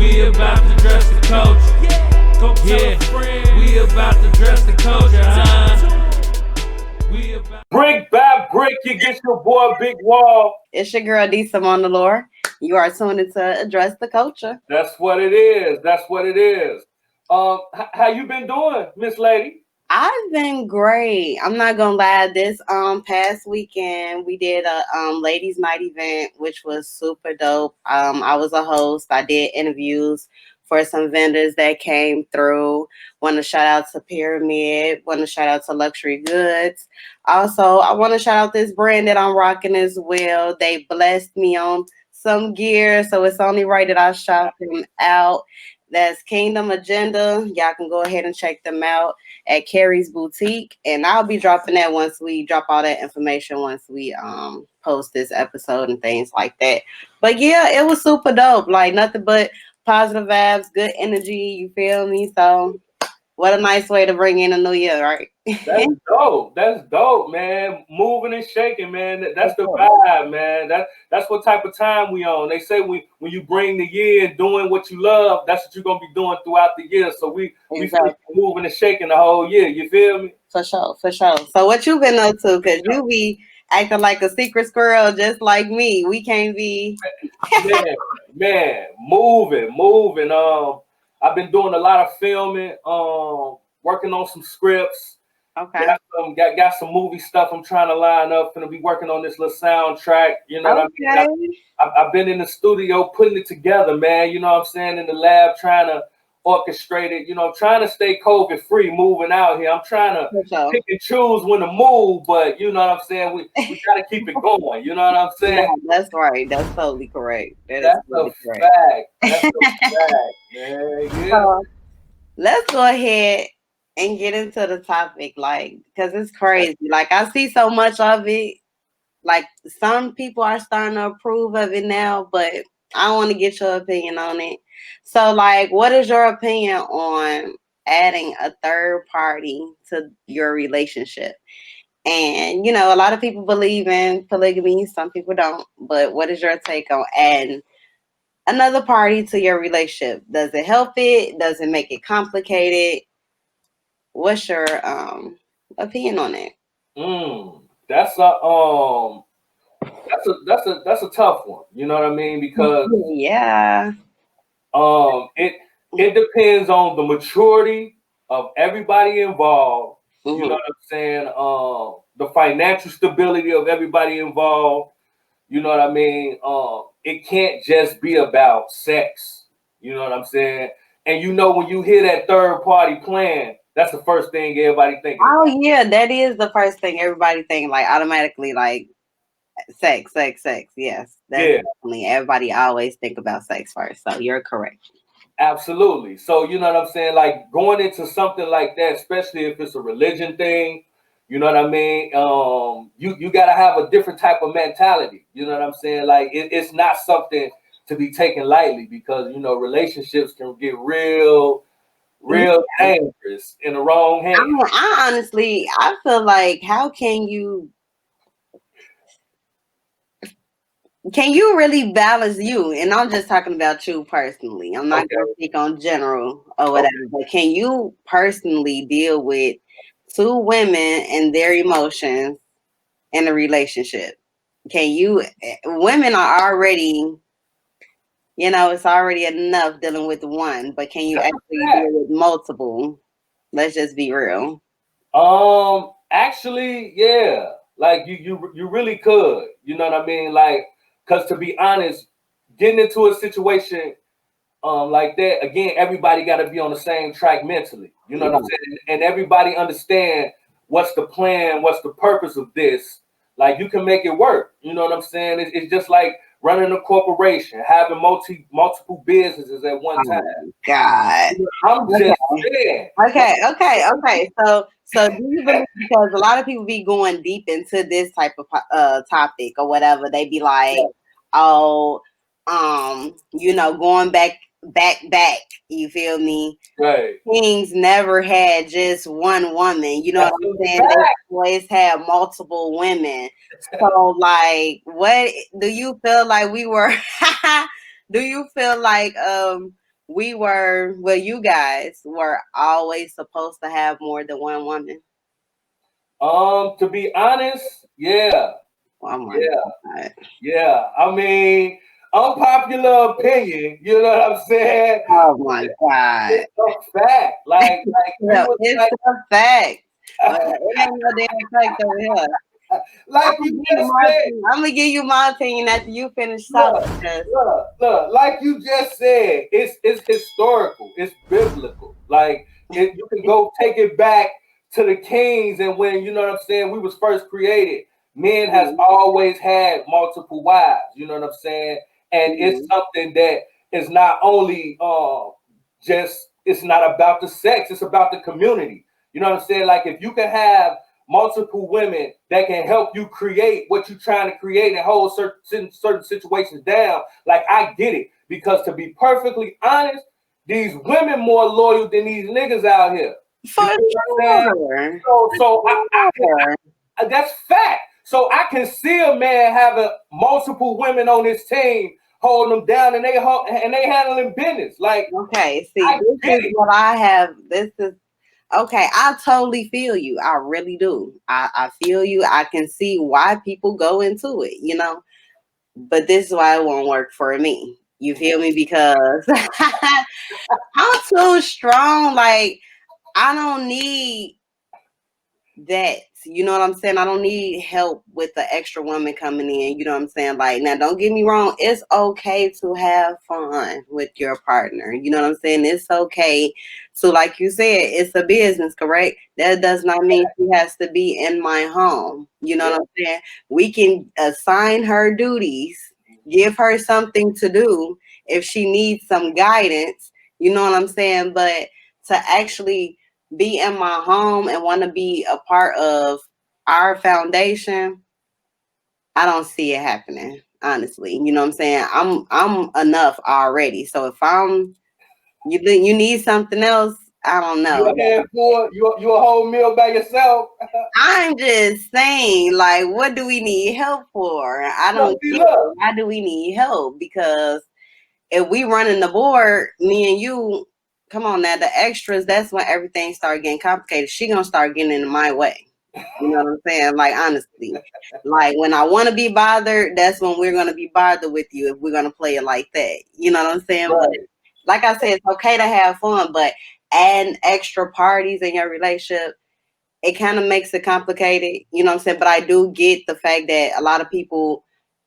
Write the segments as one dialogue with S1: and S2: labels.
S1: We about to dress the culture. Go tell a friend. We about to dress the culture, We about
S2: Brick by brick, you get your boy Big Wall.
S3: It's your girl D Simone the Lore. You are tuned into Address the Culture.
S2: That's what it is. That's what it is. How you been doing, Miss Lady?
S3: I've been great. I'm not gonna lie. This past weekend we did a ladies' night event, which was super dope. I was a host. I did interviews for some vendors that came through. Want to shout out to Pyramid. Want to shout out to Luxury Goods. Also, I want to shout out this brand that I'm rocking as well. They blessed me on some gear, so it's only right that I shout them out. That's Kingdom Agenda. Y'all can go ahead and check them out at Carrie's Boutique, and I'll be dropping that once we drop all that information once we post this episode and things like that. But yeah, it was super dope. Like nothing but positive vibes, good energy. You feel me? So what a nice way to bring in a new year, right?
S2: That's dope. That's dope, man. Moving and shaking, man. That's the vibe, man. That's what type of time we on. They say when you bring the year and doing what you love, that's what you're gonna be doing throughout the year. So we moving and shaking the whole year. You feel me?
S3: For sure, for sure. So what you been up to? Cause you be acting like a secret squirrel just like me. We can't be
S2: man, moving. I've been doing a lot of filming, working on some scripts.
S3: Okay.
S2: Got some movie stuff I'm trying to line up. Gonna be working on this little soundtrack. You know what I mean? I've been in the studio putting it together, man. You know what I'm saying? In the lab trying to orchestrate it. You know, trying to stay COVID free moving out here. I'm trying to pick and choose when to move, but you know what I'm saying? We gotta keep it going. You know what I'm saying?
S3: Yeah, that's right. That's totally correct.
S2: That's a fact. That's a fact, man. Yeah.
S3: So, let's go ahead and get into the topic, like, because it's crazy. Like, I see so much of it. Like, some people are starting to approve of it now, but I want to get your opinion on it. So, like, what is your opinion on adding a third party to your relationship? And, you know, a lot of people believe in polygamy. Some people don't. But what is your take on adding another party to your relationship? Does it help it? Does it make it complicated? What's your opinion on it?
S2: That's a tough one. You know what I mean? Because it depends on the maturity of everybody involved. You know what I'm saying? The financial stability of everybody involved. You know what I mean? It can't just be about sex. You know what I'm saying? And you know when you hear that third party plan, that's the first thing everybody thinks.
S3: Oh yeah, that is the first thing everybody think, like automatically, like sex. Yes, definitely. Everybody always think about sex first, so you're correct.
S2: Absolutely. So you know what I'm saying? Like going into something like that, especially if it's a religion thing, you know what I mean? You gotta have a different type of mentality. You know what I'm saying? Like it's not something to be taken lightly because you know relationships can get real dangerous in the wrong hands.
S3: I honestly, I feel like how can you really balance you? And I'm just talking about you personally. I'm not going to speak on general or whatever, but can you personally deal with two women and their emotions in a relationship? Women are already, you know, it's already enough dealing with one, but can you actually deal with multiple? Let's just be real.
S2: Actually, yeah. Like you really could. You know what I mean? Like, because to be honest, getting into a situation like that, again, everybody got to be on the same track mentally. You know what I'm saying? And everybody understand what's the plan, what's the purpose of this. Like you can make it work. You know what I'm saying? It's just like running a corporation, having multiple businesses at one time.
S3: God,
S2: I'm just saying.
S3: Okay. So do you believe, because a lot of people be going deep into this type of topic or whatever, they be like, oh, you know, going back, you feel me?
S2: Right.
S3: Kings never had just one woman, you know what I'm saying? They always had multiple women. So like, what do you feel like we were do you feel like you guys were always supposed to have more than one woman.
S2: To be honest, yeah,
S3: Oh my
S2: yeah,
S3: God.
S2: yeah. I mean, unpopular opinion. You know what I'm saying?
S3: Oh my God.
S2: It's a fact. Like we
S3: Yeah,
S2: was
S3: it's a fact. It ain't no damn fact over here.
S2: like you just said.
S3: I'm gonna give you my opinion after you finish
S2: Look,
S3: talking. 'Cause
S2: like you just said, it's historical, it's biblical. Like you can go take it back to the kings and when you know what I'm saying, we was first created. Men has always had multiple wives. You know what I'm saying, and it's
S3: Mhm.
S2: something that is not only just it's not about the sex, it's about the community. You know what I'm saying? Like if you can have multiple women that can help you create what you're trying to create and hold certain situations down. Like I get it because to be perfectly honest, these women more loyal than these niggas out here.
S3: For
S2: You know what I'm saying?
S3: sure.
S2: So
S3: Sure.
S2: that's fact. So I can see a man having multiple women on his team holding them down and they handling business. Like
S3: Okay, see,
S2: I
S3: this
S2: get
S3: is
S2: it.
S3: what I have. This is okay. I totally feel you. I really do. I feel you. I can see why people go into it, but this is why it won't work for me. You feel me? Because I'm too strong. Like, I don't need that. You know what I'm saying? I don't need help with the extra woman coming in. You know what I'm saying? Like, now, don't get me wrong. It's okay to have fun with your partner. You know what I'm saying? It's okay. So, like you said, it's a business, correct? That does not mean she has to be in my home. You know what I'm saying? We can assign her duties, give her something to do if she needs some guidance. You know what I'm saying? But to actually be in my home and want to be a part of our foundation, I don't see it happening. Honestly, you know what I'm saying? I'm enough already. So if you need something else, I don't
S2: You
S3: know.
S2: a handful, you a whole meal by yourself.
S3: I'm just saying, like, what do we need help for? I
S2: Look,
S3: don't
S2: see,
S3: get
S2: look.
S3: it. Why do we need help? Because if we running the board, me and you, come on now, the extras, that's when everything start getting complicated. She gonna start getting in my way. You know what I'm saying? Like honestly. Like when I wanna be bothered, that's when we're gonna be bothered with you if we're gonna play it like that. You know what I'm saying? But
S2: Right.
S3: like I said, it's okay to have fun, but adding extra parties in your relationship, it kind of makes it complicated, you know what I'm saying? But I do get the fact that a lot of people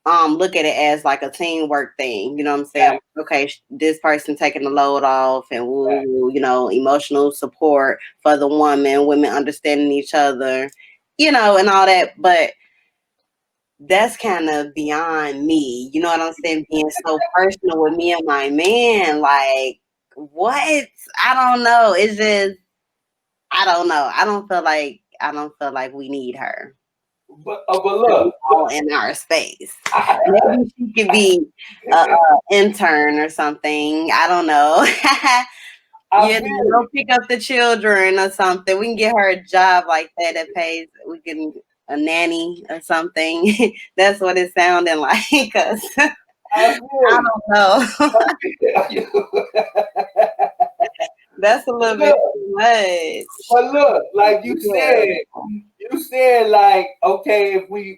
S3: look at it as like a teamwork thing, you know what I'm saying?
S2: Fact,
S3: Okay, this person taking the load off and
S2: fact.
S3: woo, emotional support for the women understanding each other, and all that. But that's kind of beyond me, you know what I'm saying? Being so personal with me and my man, like what? I don't know. It's just I don't know. I don't feel like we need her
S2: But
S3: to be
S2: look,
S3: all in our space.
S2: I,
S3: Maybe she could be a intern or something. I don't know.
S2: I feel
S3: Go
S2: you.
S3: pick up the children or something. We can get her a job like that that pays. We can a nanny or something. That's what it sounded like. 'Cause
S2: I
S3: I
S2: feel you.
S3: don't know.
S2: I feel you.
S3: That's a little bit
S2: Look,
S3: too much.
S2: but look, like
S3: Yeah.
S2: you said like, okay, if we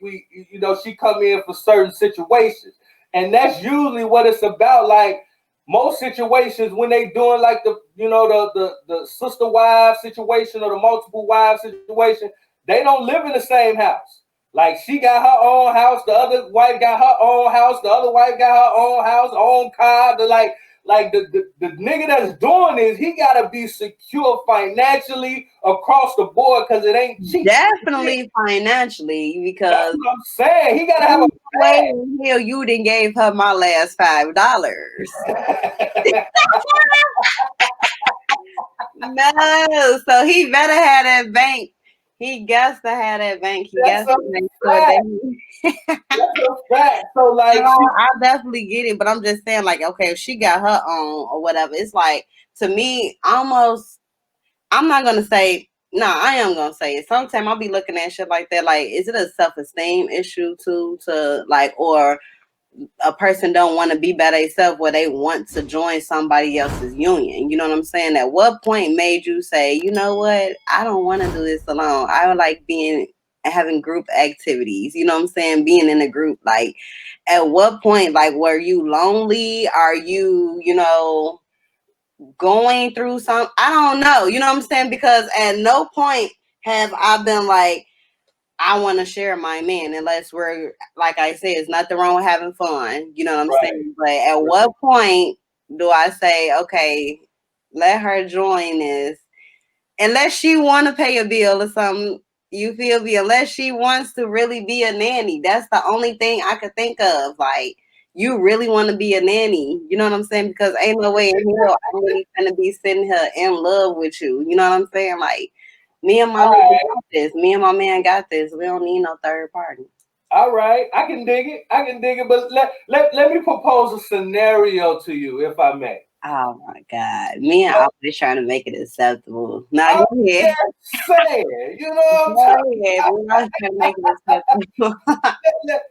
S2: she come in for certain situations. And that's usually what it's about. Like most situations when they doing like the sister wife situation or the multiple wife situation, they don't live in the same house. Like she got her own house, the other wife got her own house, the other wife got her own house, own car. The nigga that's doing this, he gotta be secure financially across the board because it ain't cheap.
S3: Definitely financially,
S2: That's
S3: because
S2: what I'm saying. He gotta have
S3: no
S2: a
S3: way in hell you didn't gave her my last $5.
S2: plan.
S3: No, so he better have that bank. He got to have that bank. He
S2: That's
S3: got
S2: a
S3: to make sure
S2: fact.
S3: that
S2: That's a fact. So
S3: no,
S2: like she
S3: I definitely get it, but I'm just saying, like, okay, if she got her own or whatever, it's like to me, almost. I'm not gonna say no. I am gonna say it. Sometimes I'll be looking at shit like that. Like, is it a self esteem issue too? To like, or a person don't want to be by themselves where they want to join somebody else's union. You know what I'm saying? At what point made you say, you know what, I don't want to do this alone. I would like having group activities. You know what I'm saying? Being in a group. Like, at what point, like, were you lonely? Are you, going through some? I don't know. You know what I'm saying? Because at no point have I been like, I want to share my man, unless we're, like I said, it's nothing wrong with having fun. You know what I'm saying? But at what point do I say, okay, let her join this? Unless she want to pay a bill or something, you feel me? Unless she wants to really be a nanny. That's the only thing I could think of. Like, you really want to be a nanny. You know what I'm saying? Because ain't no way in hell I'm really going to be sitting here in love with you. You know what I'm saying? Like, me and my man got this. Me and my man got this. We don't need no third party.
S2: All right, I can dig it. I can dig it. But let me propose a scenario to you, if I may.
S3: Oh my God. Me and always trying to make it acceptable. Now go ahead.
S2: Saying, you know what I'm talking about?
S3: We're always trying to make it acceptable.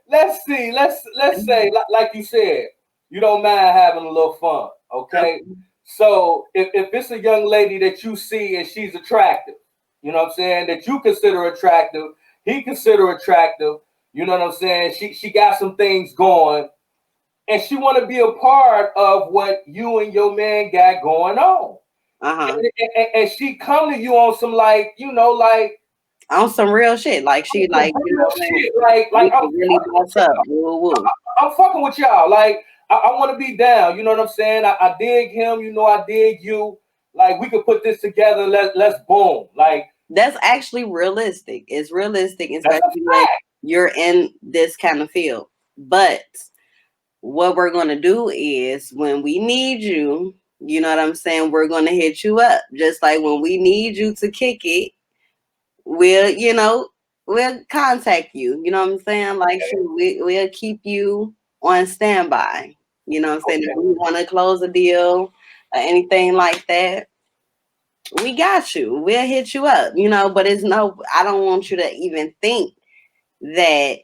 S2: Let's see. Let's say, like you said, you don't mind having a little fun, okay? So if it's a young lady that you see and she's attractive, you know what I'm saying, that you consider attractive, he consider attractive, you know what I'm saying, she got some things going, and she want to be a part of what you and your man got going on. And she come to you on some, like,
S3: on some real shit. Like, she like,
S2: shit. Like I'm
S3: really what's up.
S2: I'm fucking with y'all. Like, I want to be down. You know what I'm saying? I dig him. I dig you. Like, we could put this together. Let's boom. Like,
S3: that's actually realistic. It's realistic, especially when you're in this kind of field. But what we're gonna do is, when we need you, you know what I'm saying, we're gonna hit you up. Just like when we need you to kick it, we'll contact you. You know what I'm saying? Like, we'll keep you on standby. You know what I'm saying? If we want to close a deal or anything like that, we got you. We'll hit you up, but I don't want you to even think that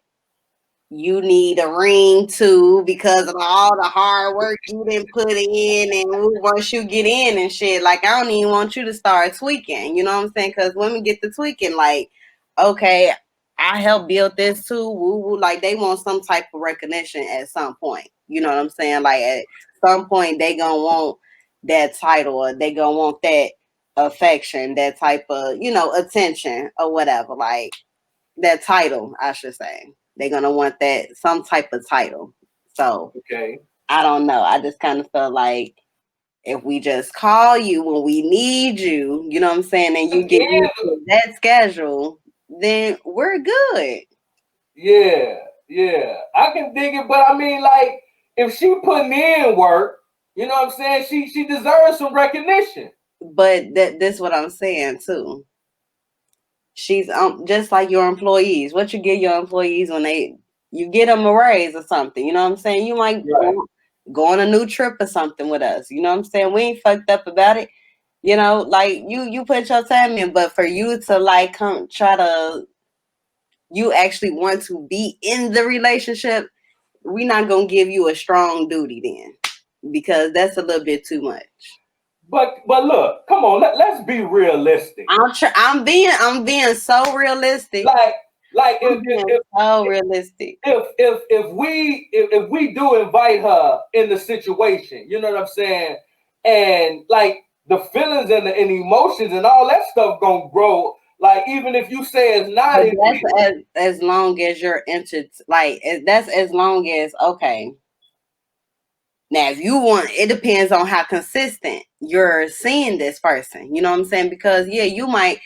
S3: you need a ring too, because of all the hard work you didn't put in, and once you get in and shit, like, I don't even want you to start tweaking. You know what I'm saying? Because women get to tweaking, like, okay, I helped build this too, woo woo. Like, they want some type of recognition at some point. You know what I'm saying? Like, at some point they gonna want that title, or they gonna want that affection, that type of, attention or whatever. Like, that title, I should say. They're gonna want that, some type of title. So I don't know. I just kind of felt like, if we just call you when we need you, you know what I'm saying, and you get used to that schedule, then we're good.
S2: Yeah. I can dig it, but I mean, like, if she putting in work, you know what I'm saying, she deserves some recognition.
S3: But that's what I'm saying too. She's just like your employees. What you give your employees when you get them a raise or something, you know what I'm saying? You might go on a new trip or something with us. You know what I'm saying? We ain't fucked up about it. Like, you put your time in, but for you to, like, come try to, you actually want to be in the relationship, we're not gonna give you a strong duty then, because that's a little bit too much.
S2: But look, come on, let's be realistic.
S3: I'm being so realistic.
S2: Like if
S3: so realistic.
S2: If we do invite her in the situation, you know what I'm saying, and like the feelings and the emotions and all that stuff gonna grow. Like, even if you say it's not,
S3: that's as long as you're entered. Like, that's as long as, okay. Now, if you want, it depends on how consistent you're seeing this person. You know what I'm saying? Because, you might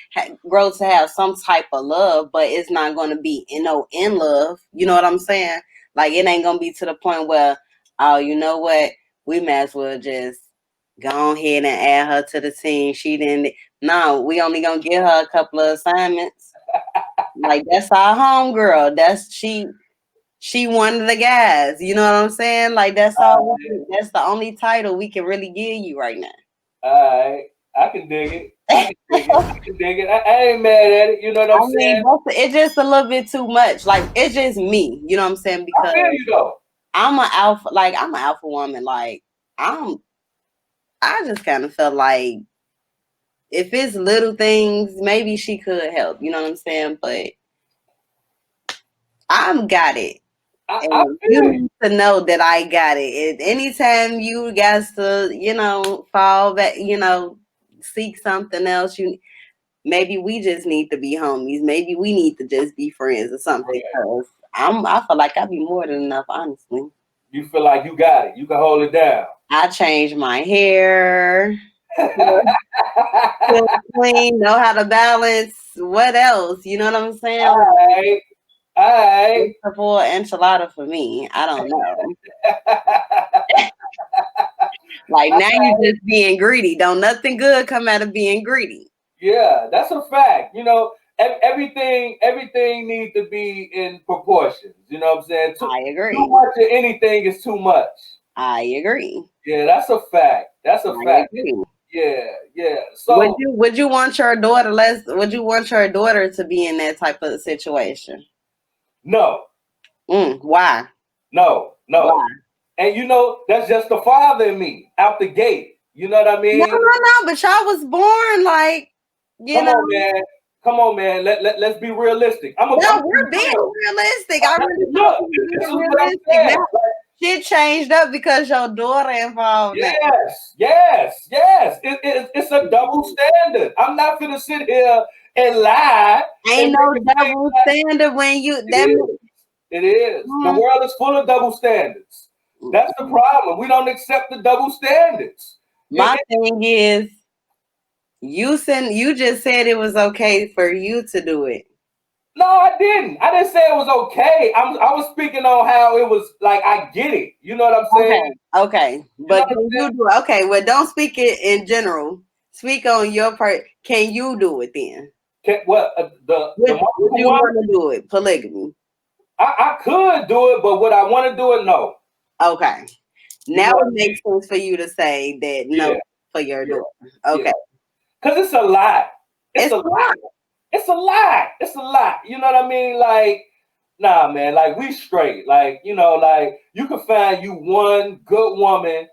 S3: grow to have some type of love, but it's not going to be in love. You know what I'm saying? Like, it ain't going to be to the point where, oh, you know what? We might as well just go ahead and add her to the team. She didn't. No, we only going to give her a couple of assignments. Like, that's our homegirl. She one of the guys, you know what I'm saying? Like, that's all. That's the only title we can really give you right now.
S2: All right, I can dig it. I ain't mad at it. You know what I'm saying?
S3: It's just a little bit too much. Like, it's just me. You know what I'm saying? Because
S2: I feel you though.
S3: I'm an alpha woman. Like I just kind of felt like if it's little things, maybe she could help. You know what I'm saying? But I'm got it.
S2: I
S3: And you
S2: feel you.
S3: need to know that I got it. Anytime you got to, fall back, seek something else, maybe we just need to be homies. Maybe we need to just be friends or something.
S2: Right.
S3: Cause I feel like I be more than enough, honestly.
S2: You feel like you got it. You can hold it down.
S3: I changed my hair, feel clean, know how to balance. What else? You know what I'm saying?
S2: All right. All right.
S3: It's a full enchilada for me. I don't know. Like now you just being greedy. Don't nothing good come out of being greedy.
S2: Yeah, that's a fact. Everything needs to be in proportions. You know what I'm saying? Too,
S3: I
S2: too
S3: agree.
S2: much of anything is too much.
S3: I agree.
S2: Yeah, that's a fact. That's a
S3: I
S2: fact.
S3: agree.
S2: Yeah, yeah.
S3: Would
S2: So
S3: you would you want your daughter would you want your daughter to be in that type of situation?
S2: no,
S3: Why?
S2: no, no.
S3: Why?
S2: And that's just the father in me out the gate. You know what I
S3: No,
S2: mean?
S3: no, no. But y'all was born like, you
S2: Come
S3: know.
S2: on, man. Come on, man. Let's be realistic. I'm
S3: No,
S2: gonna be
S3: we're being
S2: real.
S3: realistic. I really
S2: Look,
S3: thought we were
S2: this
S3: being
S2: is what I'm
S3: realistic.
S2: saying.
S3: Now shit changed up because your daughter involved now.
S2: Yes, yes, yes. It's a double standard. I'm not gonna sit here and lie
S3: Ain't
S2: and
S3: no
S2: make it seem
S3: double
S2: like
S3: standard when you
S2: it is. It is. The
S3: Mhm.
S2: world is full of double standards. That's the problem. We don't accept the double standards.
S3: My thing is you just said it was okay for you to do it.
S2: No, I didn't. I didn't say it was okay. I was speaking on how it was like I get it. You know what I'm
S3: Okay,
S2: saying?
S3: okay.
S2: You know
S3: But
S2: what I'm
S3: can
S2: saying?
S3: you do it? Okay, well don't speak it in general. Speak on your part. Can you do it then?
S2: What the
S3: Would
S2: multiple
S3: you
S2: one?
S3: want to do it? Polygamy.
S2: I could do it, but would I want to do it? No.
S3: Okay.
S2: You
S3: Now
S2: know what
S3: it
S2: I mean?
S3: makes sense for you to say that no
S2: Yeah,
S3: for your
S2: yeah,
S3: daughter.
S2: yeah.
S3: Okay.
S2: Because it's a lot. It's
S3: It's
S2: a
S3: a
S2: lot.
S3: lot.
S2: It's a lot. It's a lot. You know what I mean? Like, nah, man. Like we straight. Like like you can find you one good woman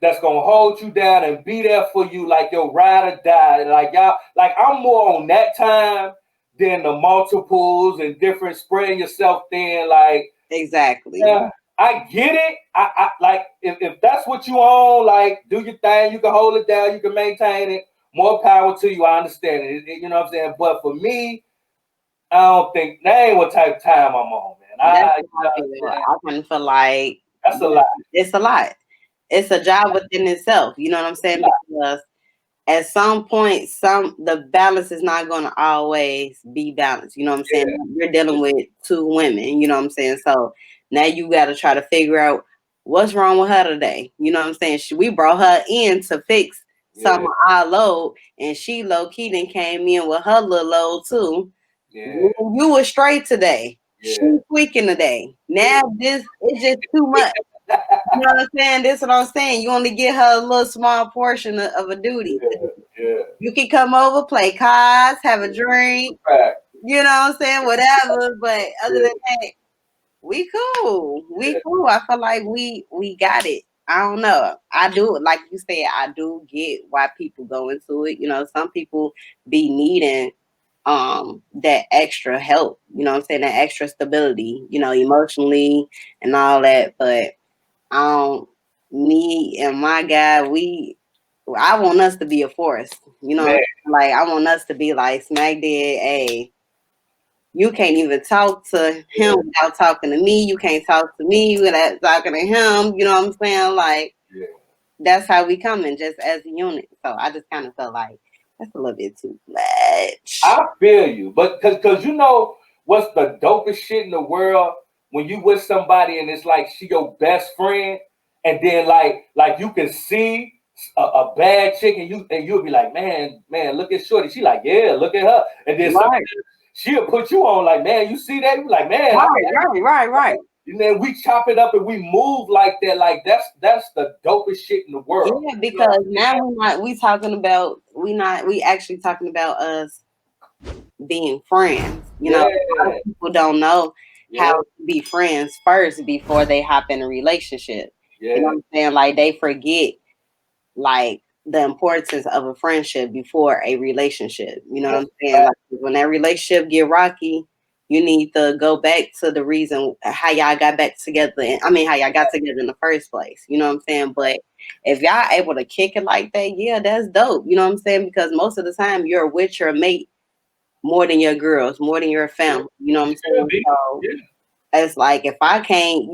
S2: that's gonna hold you down and be there for you like your ride or die. Like y'all, like I'm more on that time than the multiples and different spreading yourself thin. Like,
S3: Exactly.
S2: yeah, I get it. I like if that's what you own, like do your thing. You can hold it down. You can maintain it. More power to you. I understand it. You know what I'm saying? But for me, I don't think that ain't what type of time I'm on, man.
S3: That's
S2: You
S3: how
S2: know
S3: I
S2: what I'm
S3: feel.
S2: saying?
S3: I kind of feel like
S2: That's a lot.
S3: it's a lot. It's a job within itself. You know what I'm
S2: A
S3: saying?
S2: lot.
S3: Because at some point, the balance is not going to always be balanced. You know what I'm saying?
S2: Yeah.
S3: You're dealing with two women. You know what I'm saying? So now you got to try to figure out what's wrong with her today. You know what I'm saying? We brought her in to fix some
S2: Yeah.
S3: of our load, and she low key then came in with her little load too.
S2: Yeah.
S3: You were straight today. She
S2: Yeah.
S3: tweaking today. Now this it's just too much. You know what I'm saying? This is what I'm saying. You only get her a little small portion of a duty.
S2: Yeah. Yeah.
S3: You can come over, play cards, have a drink,
S2: Fact.
S3: you know what I'm saying? Whatever. But other
S2: Yeah.
S3: than that, we cool. We
S2: Yeah.
S3: cool. I feel like we got it. I don't know. I do, like you said, I do get why people go into it. You know, some people be needing that extra help, you know what I'm saying, that extra stability, emotionally and all that. But um me and my guy, I want us to be a force,
S2: Man.
S3: like I want us to be like Smack did. Hey, you can't even talk to him
S2: Yeah.
S3: without talking to me. You can't talk to me without talking to him. You know what I'm saying? Like
S2: Yeah.
S3: that's how we coming, just as a unit. So I just kind of felt like that's a little bit too much.
S2: I feel you, but because you know what's the dopest shit in the world when you with somebody and it's like she your best friend, and then like you can see a bad chick and you'll be like, man, look at Shorty. She like, yeah, look at her, and then sometimes
S3: Right,
S2: she'll put you on like, man, you see that? You like, man,
S3: right.
S2: and then we chop it up and we move like that. Like that's the dopest shit in the world.
S3: Yeah,
S2: You know what
S3: because
S2: I'm saying?
S3: now we actually talking about us being friends. A lot
S2: Yeah,
S3: of people don't know how to be friends first before they hop in a relationship.
S2: Yeah.
S3: You know what I'm saying? Like they forget like the importance of a friendship before a relationship. You know what I'm saying? Like when that relationship get rocky, you need to go back to the reason how y'all got back together. I mean, how y'all got together in the first place. You know what I'm saying? But if y'all able to kick it like that, yeah, that's dope. You know what I'm saying? Because most of the time you're with your mate more than your girls, more than your family. You know what I'm saying? So it's like if I can't,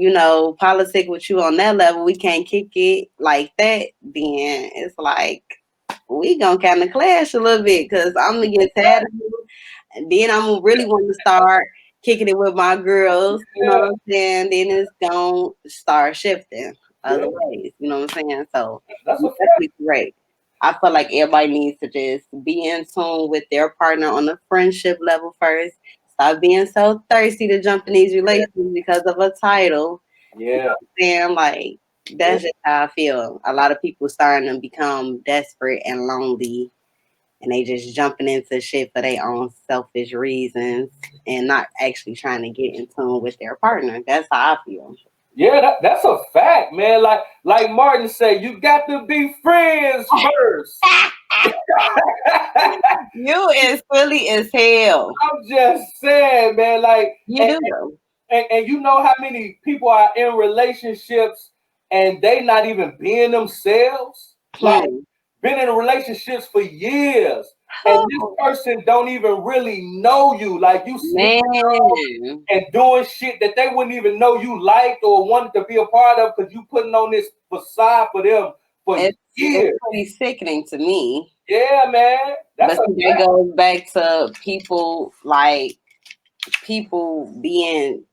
S3: politic with you on that level, we can't kick it like that, then it's like we gonna kind of clash a little bit because I'm gonna get tired of you. And then I'm gonna really want to start kicking it with my girls. You know what I'm saying? Then it's gonna start shifting other ways. You know what I'm saying? So that's great. I feel like everybody needs to just be in tune with their partner on the friendship level first. Stop being so thirsty to jump in these relationships because of a title.
S2: Yeah.
S3: You know what I'm saying? Like, that's just how I feel. A lot of people starting to become desperate and lonely, and they just jumping into shit for their own selfish reasons and not actually trying to get in tune with their partner. That's how I feel.
S2: Yeah, that's a fact, man. Like Martin said, you got to be friends first.
S3: You is silly as hell.
S2: I'm just saying, man. Like
S3: you do.
S2: And you know how many people are in relationships and they not even being themselves? Like been in relationships for years. And this person don't even really know you. Like you sneaking and doing shit that they wouldn't even know you liked or wanted to be a part of because you putting on this facade for them for years.
S3: It's pretty sickening to me.
S2: Yeah, man.
S3: But that goes back to people being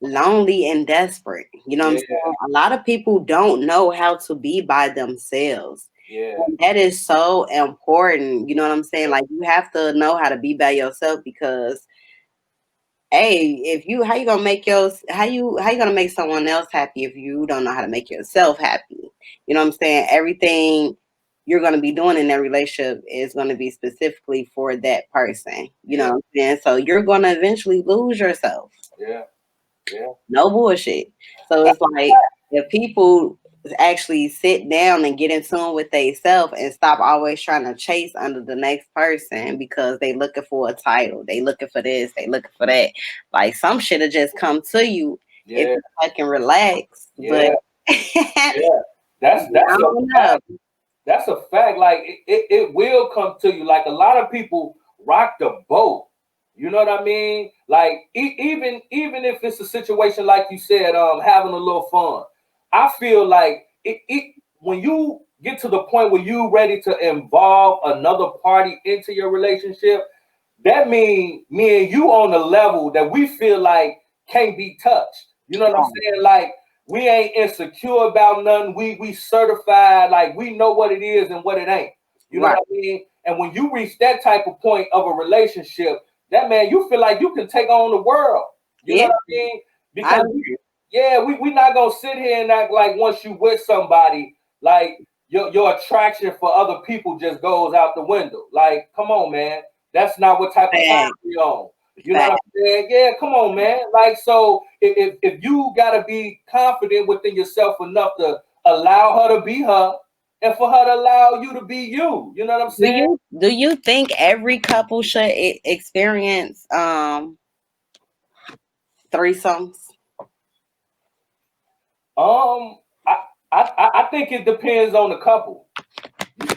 S3: lonely and desperate. You know what I'm saying? A lot of people don't know how to be by themselves.
S2: Yeah.
S3: And that is so important. You know what I'm saying? Like you have to know how to be by yourself because hey, how you gonna make someone else happy if you don't know how to make yourself happy? You know what I'm saying? Everything you're gonna be doing in that relationship is gonna be specifically for that person. You know what I'm saying? So you're gonna eventually lose yourself.
S2: Yeah.
S3: No bullshit. So it's like if people actually sit down and get in tune with themselves and stop always trying to chase under the next person because they looking for a title, they looking for this, they looking for that. Like some shit will just come to you if you fucking relax. But
S2: that's a fact. Like it will come to you. Like a lot of people rock the boat. You know what I mean? Like even if it's a situation like you said, having a little fun. I feel like when you get to the point where you ready to involve another party into your relationship, that means me and you on a level that we feel like can't be touched. You know what I'm saying? Like we ain't insecure about nothing. We certified, like we know what it is and what it ain't. You know what I mean? And when you reach that type of point of a relationship, that man, you feel like you can take on the world. You know what I mean? Because we not gonna sit here and act like once you with somebody, like your attraction for other people just goes out the window. Like, come on, man. That's not what type of time we on. You know what I'm saying? Yeah, come on, man. Like, so if you gotta be confident within yourself enough to allow her to be her and for her to allow you to be you. You know what I'm saying?
S3: Do you think every couple should experience threesomes?
S2: I think it depends on the couple.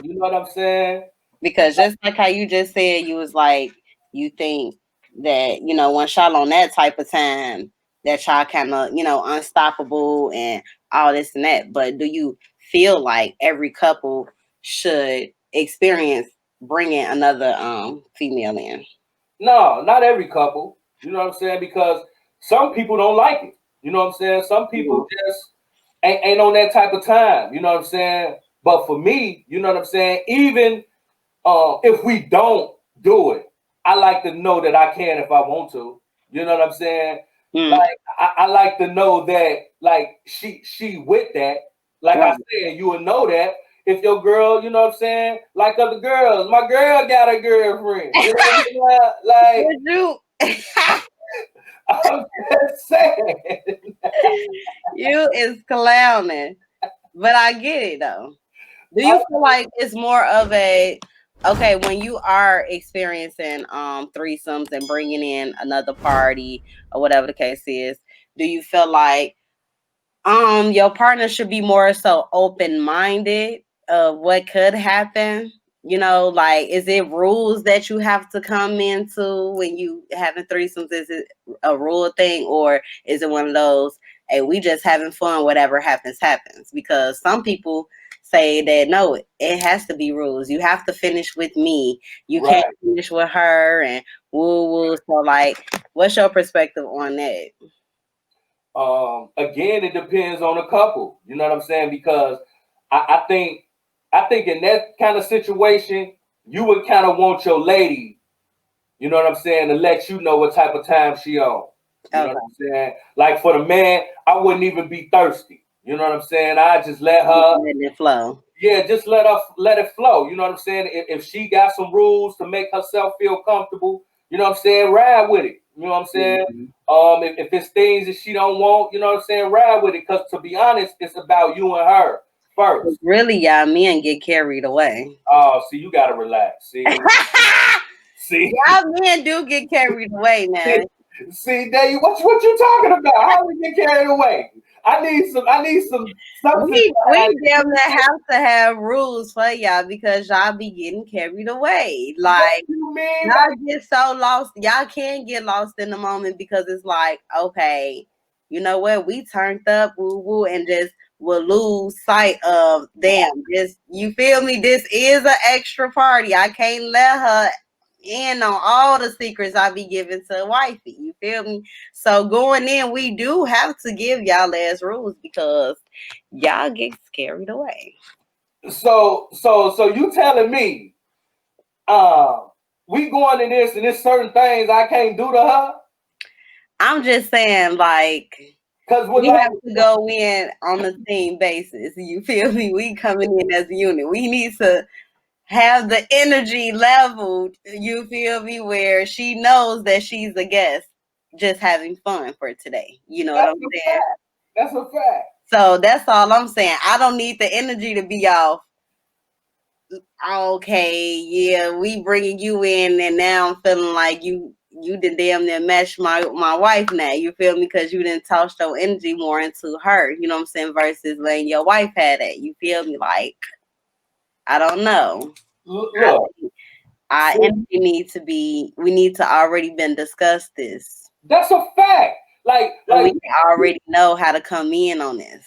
S2: You know what I'm saying?
S3: Because just like how you just said, you was like, you think that, once y'all on that type of time, that y'all kind of, unstoppable and all this and that. But do you feel like every couple should experience bringing another female in?
S2: No, not every couple. You know what I'm saying? Because some people don't like it. You know what I'm saying? Some people just ain't on that type of time. You know what I'm saying? But for me, you know what I'm saying? Even if we don't do it, I like to know that I can if I want to. You know what I'm saying? Like I like to know that like she with that. Like I said, you will know that if your girl, you know what I'm saying, like other girls. My girl got a girlfriend. You know what I'm saying? Like I'm just saying.
S3: You is clowning. But I get it though. Do you feel like it's more of a okay when you are experiencing threesomes and bringing in another party or whatever the case is? Do you feel like your partner should be more so open minded of what could happen? You know, like is it rules that you have to come into when you having threesomes? Is it a rule thing or is it one of those, hey, we just having fun, whatever happens, happens? Because some people say that no, it has to be rules. You have to finish with me. You
S2: Right.
S3: can't finish with her and woo woo. So like what's your perspective on that?
S2: Again, it depends on the couple. You know what I'm saying? Because I think in that kind of situation, you would kind of want your lady, you know what I'm saying, to let you know what type of time she on. You know
S3: Okay.
S2: what I'm saying? Like for the man, I wouldn't even be thirsty. You know what I'm saying? I just let her,
S3: Letting it flow.
S2: yeah, just let it flow. You know what I'm saying? If she got some rules to make herself feel comfortable, you know what I'm saying, ride with it. You know what I'm saying?
S3: Mhm.
S2: If it's things that she don't want, you know what I'm saying, ride with it. Because to be honest, it's about you and her first.
S3: Really, y'all men get carried away.
S2: Oh, see, you gotta relax. See,
S3: Y'all men do get carried away, man.
S2: see, Dave, what you talking about? How we get carried away? I need some substance.
S3: We damn near have to have rules for y'all because y'all be getting carried away. Like
S2: You mean
S3: y'all
S2: like
S3: get so lost. Y'all can get lost in the moment because it's like, okay, you know what? We turned up, woo woo, and just will lose sight of damn. This you feel me? This is an extra party. I can't let her in on all the secrets I be giving to wifey. You feel me? So going in, we do have to give y'all as rules because y'all get carried away.
S2: so you telling me uh we going in this and there's certain things I can't do to her?
S3: I'm just saying, like,
S2: Cause with
S3: we
S2: like
S3: have to go in on a team basis. You feel me? We coming in as a unit. We need to have the energy leveled. You feel me? Where she knows that she's a guest, just having fun for today. You know what
S2: that's
S3: I'm
S2: a
S3: saying?
S2: fact. That's a fact.
S3: So that's all I'm saying. I don't need the energy to be off. Okay, yeah, we bringing you in, and now I'm feeling like you did damn near match my wife now. You feel me? Because you didn't toss your energy more into her. You know what I'm saying? Versus letting your wife had it. You feel me? Like I don't know. I
S2: Look,
S3: think our
S2: see,
S3: energy need to be. We need to already been discussed this,
S2: that's a fact. Like
S3: so
S2: like
S3: we can already know how to come in on this.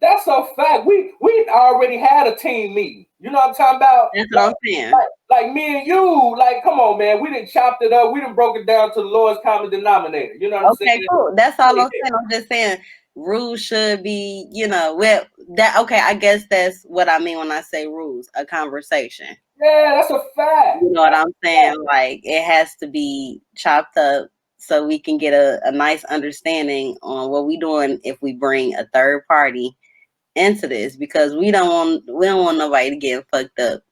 S2: that's a fact. We already had a team meeting. You know what I'm talking about?
S3: That's what I'm saying.
S2: Like me and you, like, come on, man. We didn't chopped it up. We didn't broke it down to the lowest common denominator. You know what I'm saying?
S3: Okay, cool. That's all
S2: Yeah,
S3: I'm saying. I'm just saying rules should be, well, that okay, I guess that's what I mean when I say rules, a conversation.
S2: yeah, that's a fact.
S3: You know what I'm saying? Like it has to be chopped up so we can get a nice understanding on what we doing if we bring a third party into this because we don't want nobody to get fucked up.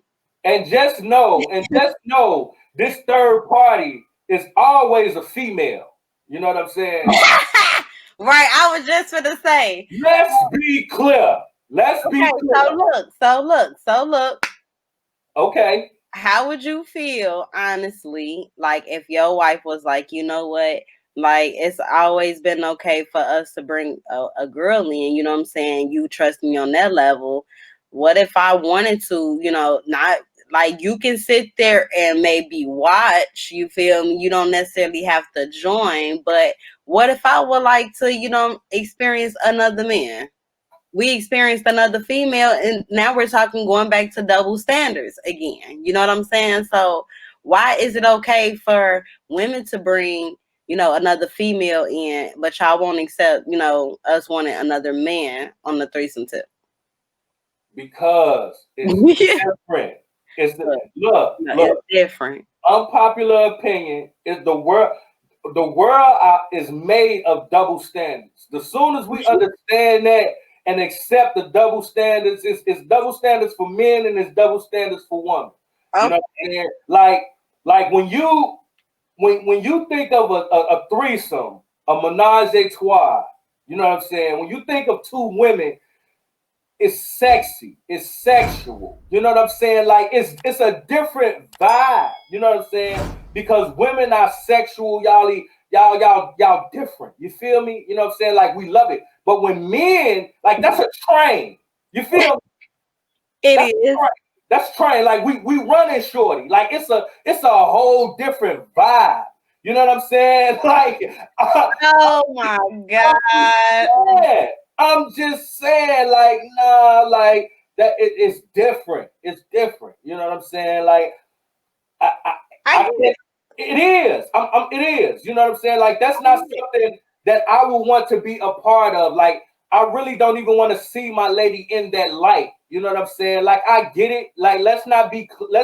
S2: And just know, this third party is always a female. You know what I'm saying?
S3: Right, I was just gonna say.
S2: Let's be clear. Let's be
S3: Okay,
S2: clear.
S3: so look.
S2: Okay.
S3: How would you feel, honestly, like if your wife was like, you know what, like it's always been okay for us to bring a girl in, you know what I'm saying? You trust me on that level. What if I wanted to, not like you can sit there and maybe watch, you feel me? You don't necessarily have to join, but what if I would like to, experience another man? We experienced another female and now we're talking going back to double standards again, you know what I'm saying? So why is it okay for women to bring another female in but y'all won't accept us wanting another man on the threesome tip?
S2: Because it's
S3: Yeah,
S2: different. It's the
S3: look, it's
S2: look.
S3: different.
S2: Unpopular opinion is the world is made of double standards. The soon as we understand that and accept the double standards, it's double standards for men and it's double standards for women. You know
S3: Okay.
S2: what I'm saying? Like when you think of a threesome, a menage a trois. You know what I'm saying? When you think of two women, it's sexy, it's sexual. You know what I'm saying? Like it's a different vibe. You know what I'm saying? Because women are sexual, y'all different. You feel me? You know what I'm saying? Like we love it. But when men, like that's a train. You feel me?
S3: It
S2: That's
S3: is.
S2: train. That's train. Like we running shorty. Like it's a whole different vibe. You know what I'm saying? Like
S3: Oh my God.
S2: yeah, I'm just saying, like, nah, like it's different. It's different. You know what I'm saying? Like, I, I,
S3: I
S2: I
S3: get
S2: can't.
S3: it.
S2: It is. It is. You know what I'm saying? Like, that's not something that I would want to be a part of. Like, I really don't even want to see my lady in that light. You know what I'm saying? Like, I get it. Like, let's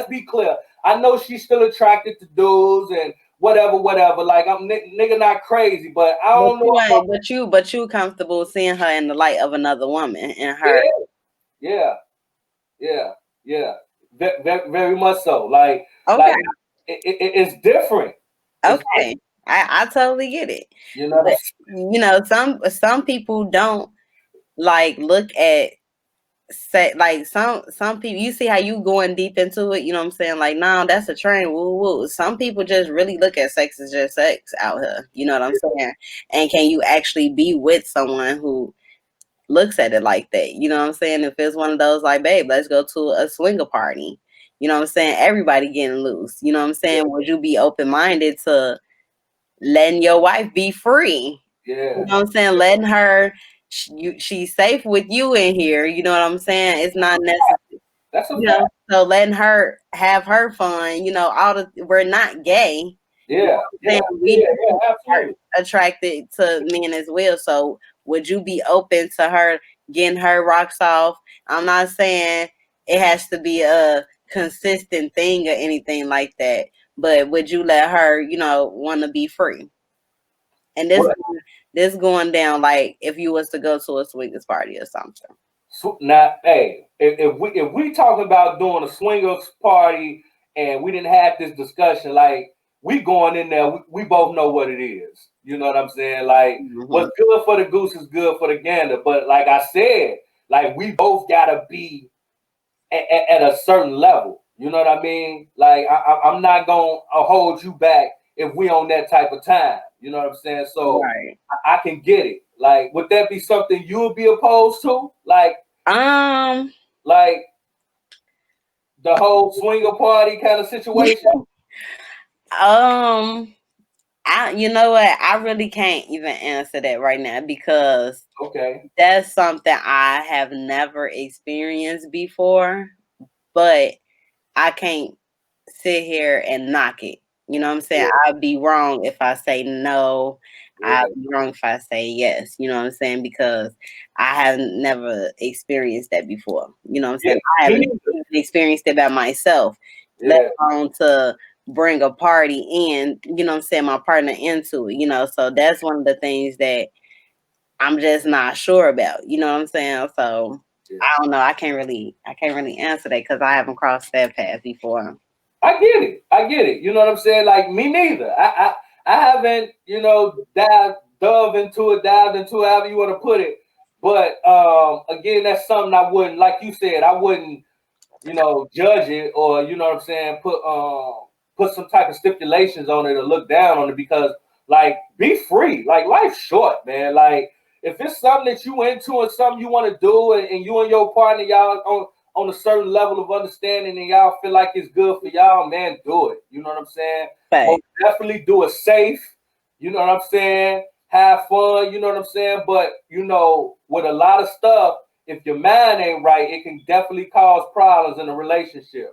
S2: be clear. I know she's still attracted to dudes and whatever. Like, I'm nigga not crazy, but I
S3: But
S2: don't know
S3: you
S2: about.
S3: ain't, but you comfortable seeing her in the light of another woman and her.
S2: Yeah, yeah, yeah. Very much so. Like
S3: Okay.
S2: it's different. It's
S3: Okay. I totally get it.
S2: you know.
S3: But some people don't like look at say like some people, you see how you going deep into it, you know what I'm saying? Like, no, that's a train, woo woo. Some people just really look at sex as just sex out here. You know what I'm saying? And can you actually be with someone who looks at it like that? You know what I'm saying? If it's one of those like, babe, let's go to a swinger party. You know what I'm saying? Everybody getting loose. You know what I'm saying? Would you be open minded to letting your wife be free? You
S2: Yeah,
S3: know what I'm saying? Letting her, she's safe with you in here. You know what I'm saying? It's not necessary,
S2: that's a
S3: you
S2: fact.
S3: know. So letting her have her fun. You know, we're not gay. You know
S2: Yeah,
S3: what I'm
S2: yeah,
S3: saying? We
S2: yeah, yeah,
S3: are
S2: absolutely.
S3: attracted to men as well. So would you be open to her getting her rocks off? I'm not saying it has to be a consistent thing or anything like that, but would you let her, want to be free? And
S2: What
S3: this going down like if you was to go to a swingers party or something.
S2: now? Hey, if we talking about doing a swingers party and we didn't have this discussion, like we going in there, we both know what it is. You know what I'm saying? Like
S3: Hmm.
S2: what's good for the goose is good for the gander. But like I said, like we both gotta be at a certain level. You know what I mean? Like I'm not gonna hold you back if we on that type of time. You know what I'm saying? So
S3: Right.
S2: I can get it. Like, would that be something you would be opposed to?
S3: Um.
S2: Like the whole swinger party kind of situation?
S3: um. You know what? I really can't even answer that right now because
S2: Okay.
S3: that's something I have never experienced before. But I can't sit here and knock it. You know what I'm saying?
S2: Yeah.
S3: I'd be wrong if I say no.
S2: Yeah.
S3: I'd be wrong if I say yes. You know what I'm saying? Because I have never experienced that before. You know what I'm
S2: Yeah.
S3: saying? I
S2: Me
S3: haven't
S2: neither.
S3: even experienced it by myself, let
S2: Yeah.
S3: alone to bring a party in, you know what I'm saying, my partner into it, So that's one of the things that I'm just not sure about. You know what I'm saying? So
S2: Yeah.
S3: I don't know. I can't really answer that because I haven't crossed that path before.
S2: I get it. I get it. You know what I'm saying? Like me neither. I haven't, dived into it, however you want to put it. But again, that's something I wouldn't, like you said, I wouldn't, judge it or you know what I'm saying, put some type of stipulations on it or look down on it because like be free. Like life's short, man. Like if it's something that you into and something you want to do and you and your partner y'all on a certain level of understanding and y'all feel like it's good for y'all, man, do it. You know what I'm saying?
S3: But
S2: Most definitely do it safe. You know what I'm saying? Have fun, you know what I'm saying? But with a lot of stuff, if your mind ain't right, it can definitely cause problems in a relationship.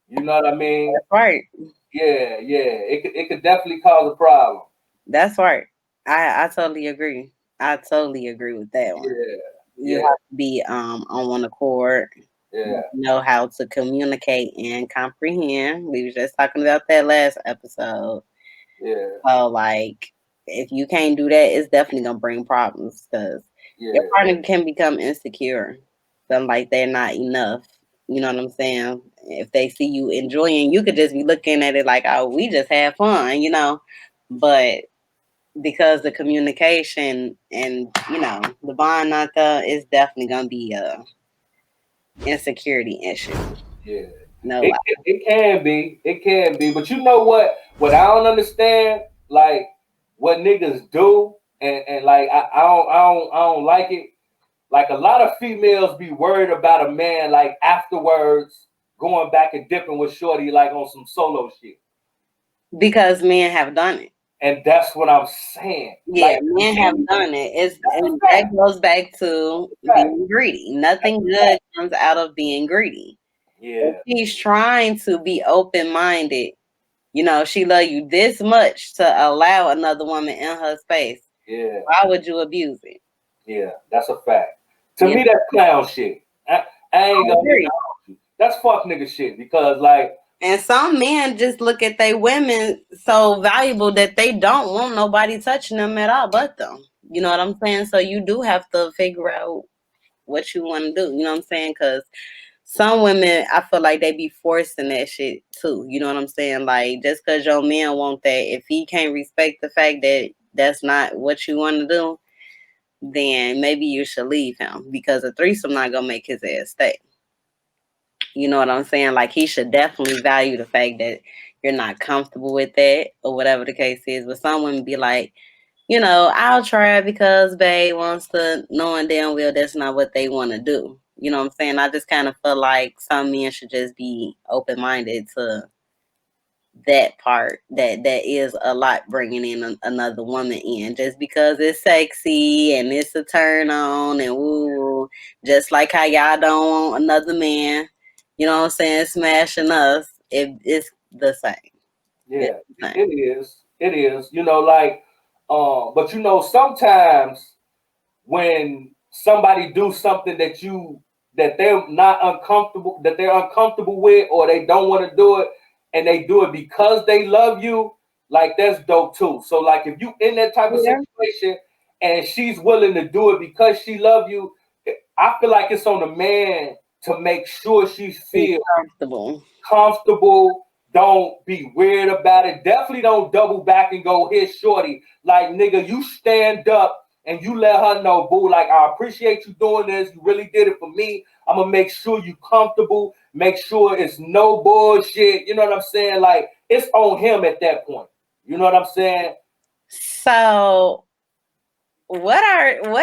S2: You know what I mean?
S3: that's right.
S2: Yeah, yeah. It could definitely cause a problem.
S3: That's right. I totally agree. I totally agree with that one.
S2: Yeah,
S3: You
S2: yeah,
S3: have to be on one accord,
S2: yeah,
S3: know how to communicate and comprehend. We were just talking about that last episode.
S2: yeah,
S3: So like if you can't do that, it's definitely gonna bring problems because your
S2: yeah.
S3: partner can become insecure. Feel like they're not enough. You know what I'm saying? If they see you enjoying, you could just be looking at it like, oh, we just had fun, But because the communication and the bond not there is definitely gonna be a insecurity issue.
S2: Yeah.
S3: No
S2: It,
S3: lie.
S2: it can be. It can be. But you know what? What I don't understand, like what niggas do, and like I don't like it. Like a lot of females be worried about a man like afterwards going back and dipping with Shorty like on some solo shit.
S3: Because men have done it.
S2: And that's what I'm saying.
S3: Yeah,
S2: Like
S3: men have done it.
S2: that's a
S3: And that
S2: fact.
S3: goes back to
S2: That's a fact.
S3: being greedy.
S2: That's
S3: Nothing
S2: a fact.
S3: good comes out of being greedy. If
S2: Yeah,
S3: she's trying to be open minded, she love you this much to allow another woman in her space.
S2: yeah,
S3: Why would you abuse it?
S2: yeah. That's a fact. To
S3: You
S2: me,
S3: know,
S2: that's clown shit. I ain't
S3: I
S2: gonna even
S3: agree.
S2: hold you. That's fuck nigga shit because like
S3: And some men just look at their women so valuable that they don't want nobody touching them at all but them. You know what I'm saying? So you do have to figure out what you want to do. You know what I'm saying? Because some women, I feel like they be forcing that shit too. You know what I'm saying? Like, just because your man want that, if he can't respect the fact that that's not what you want to do, then maybe you should leave him because a threesome not gonna make his ass stay. You know what I'm saying? Like, he should definitely value the fact that you're not comfortable with that or whatever the case is. But some women be like, I'll try because babe wants to, knowing damn well that's not what they want to do. You know what I'm saying? I just kind of feel like some men should just be open minded to that part. That is a lot bringing in another woman in just because it's sexy and it's a turn on and woo, just like how y'all don't want another man. You know what I'm saying? Smashing us. It's the same. It's
S2: yeah,
S3: the
S2: it is. It is. Like but sometimes when somebody do something that they're uncomfortable with or they don't want to do it and they do it because they love you, like that's dope too. So like if you in that type of
S3: same.
S2: situation and she's willing to do it because she love you, I feel like it's on the man to make sure she
S3: Be
S2: feels
S3: comfortable.
S2: comfortable. Don't be weird about it. Definitely don't double back and go hit shorty. Like nigga, you stand up and you let her know, boo. Like I appreciate you doing this. You really did it for me. I'm gonna make sure you comfortable. Make sure it's no bullshit. You know what I'm saying? Like it's on him at that point. You know what I'm saying?
S3: So what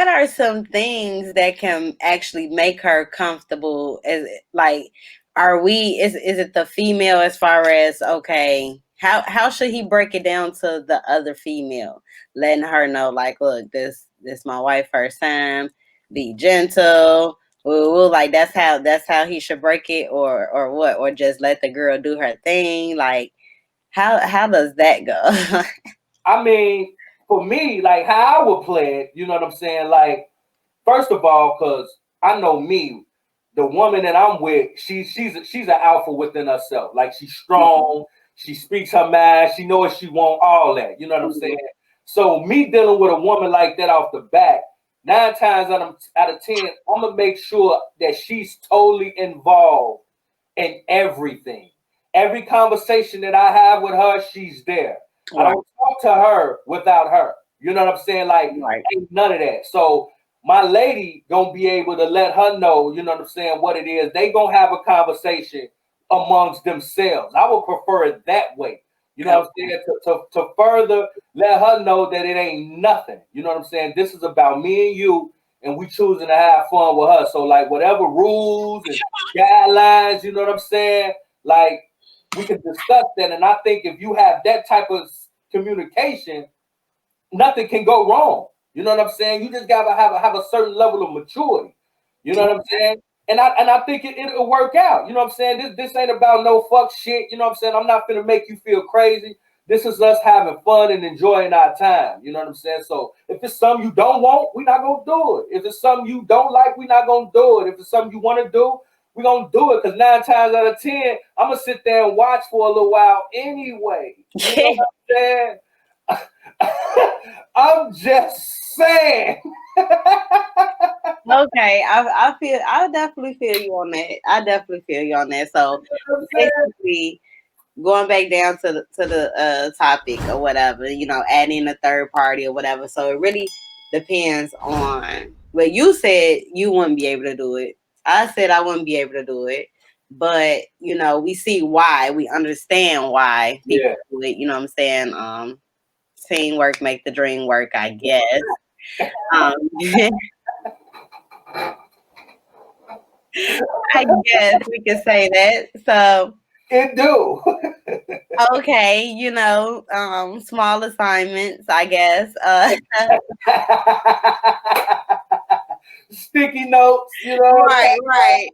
S3: are some things that can actually make her comfortable as like are we is it the female as far as okay how should he break it down to the other female letting her know like look this my wife first time be gentle woo, like that's how he should break it or what or just let the girl do her thing like how does that go?
S2: I mean, for me, like how I would play it, you know what I'm saying? Like, first of all, because I know me, the woman that I'm with, she's an alpha within herself. Like she's strong, she speaks her mind, she knows what she want, all that. You know what I'm saying? So me dealing with a woman like that off the bat, 9 times out of 10, I'm gonna make sure that she's totally involved in everything. Every conversation that I have with her, she's there. I
S3: Right,
S2: don't talk to her without her. You know what I'm saying? Like,
S3: right.
S2: ain't none of that. So my lady gonna be able to let her know, you know what I'm saying, what it is. They gonna have a conversation amongst themselves. I would prefer it that way. You know what I'm saying? To further let her know that it ain't nothing. You know what I'm saying? This is about me and you, and we choosing to have fun with her. So like whatever rules and guidelines, you know what I'm saying? Like we can discuss that. And I think if you have that type of communication, nothing can go wrong. You know what I'm saying? You just gotta have a certain level of maturity. You know what I'm saying? And I think it'll work out. You know what I'm saying? This ain't about no fuck shit. You know what I'm saying? I'm not gonna make you feel crazy. This is us having fun and enjoying our time. You know what I'm saying? So if it's something you don't want, we're not gonna do it. If it's something you don't like, we're not gonna do it. If it's something you want to do, we're gonna do it. Because 9 times out of 10, I'm gonna sit there and watch for a little while anyway. You know what I'm saying? I'm just saying.
S3: Okay, I definitely feel you on that. I definitely feel you on that. So
S2: You know what I'm saying?
S3: basically, going back down to the topic or whatever, adding a third party or whatever. So it really depends on. Well, you said you wouldn't be able to do it. I said I wouldn't be able to do it. But we see why. We understand why people do it. You know what I'm saying? Teamwork make the dream work, I guess. I guess we can say that. So
S2: it do.
S3: Okay, small assignments, I guess.
S2: Sticky notes,
S3: Right.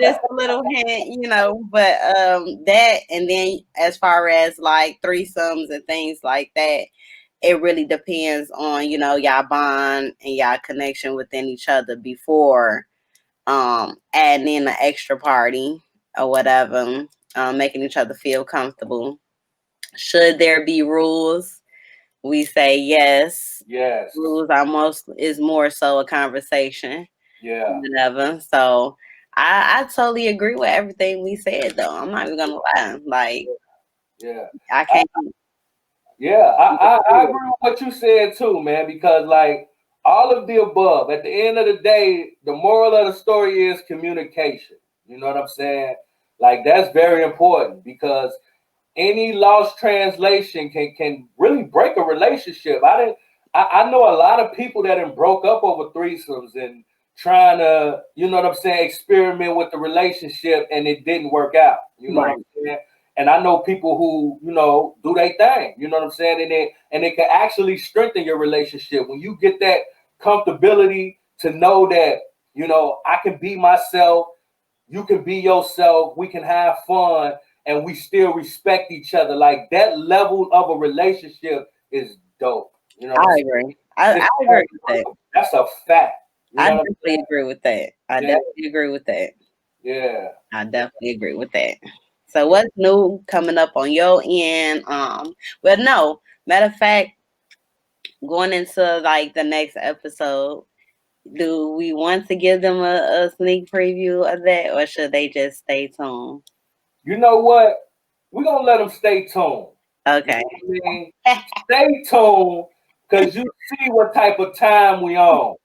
S3: Just a little hint, but that, and then as far as like threesomes and things like that, it really depends on, y'all bond and y'all connection within each other before adding in an extra party or whatever, making each other feel comfortable. Should there be rules? We say yes.
S2: Yes.
S3: Rules is more so a conversation.
S2: Yeah.
S3: Whatever. So I totally agree with everything we said, though. I'm not even gonna lie. Like,
S2: yeah,
S3: I can't.
S2: I agree with what you said too, man. Because like all of the above, at the end of the day, the moral of the story is communication. You know what I'm saying? Like that's very important because any lost translation can really break a relationship. I know a lot of people that have broke up over threesomes and trying to, you know what I'm saying, experiment with the relationship and it didn't work out. You know what I'm saying? And I know people who, do their thing, you know what I'm saying? And it can actually strengthen your relationship when you get that comfortability to know that, I can be myself, you can be yourself, we can have fun, and we still respect each other. Like that level of a relationship is dope.
S3: I agree. I agree with that.
S2: That's a fact.
S3: I definitely agree with that. I definitely agree with that.
S2: Yeah.
S3: I definitely agree with that. So what's new coming up on your end? Well, no. Matter of fact, going into like the next episode, do we want to give them a sneak preview of that, or should they just stay tuned?
S2: You know what? We're gonna let them stay tuned.
S3: Okay.
S2: You know stay tuned because you see what type of time we on.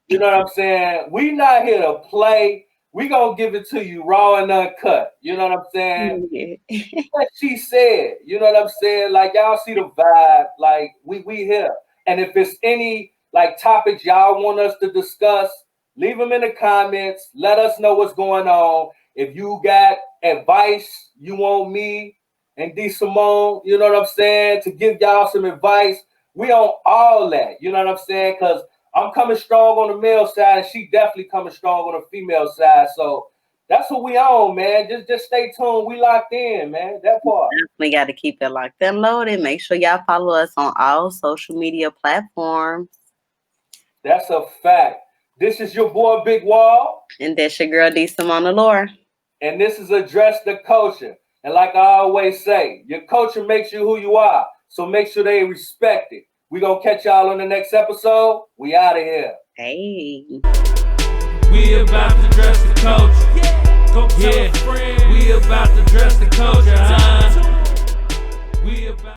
S2: You know what I'm saying? We not here to play. We gonna give it to you raw and uncut. You know what I'm saying?
S3: Yeah.
S2: What she said. You know what I'm saying? Like y'all see the vibe. Like we here. And if it's any like topics y'all want us to discuss, leave them in the comments. Let us know what's going on. If you got advice you want me and D Simone, you know what I'm saying, to give y'all some advice, we on all that. You know what I'm saying? Because I'm coming strong on the male side, and she definitely coming strong on the female side. So that's what we on, man. Just stay tuned. We locked in, man. That part.
S3: We got to keep it locked and loaded. Make sure y'all follow us on all social media platforms.
S2: That's a fact. This is your boy Big Wall.
S3: And that's your girl D Simone Allure.
S2: And this is Address the Culture. And like I always say, your culture makes you who you are. So make sure they respect it. We gonna catch y'all on the next episode. We out of here.
S3: Hey.
S1: We about to dress the culture. Yeah. Go tell a friend. We about to dress the culture. We about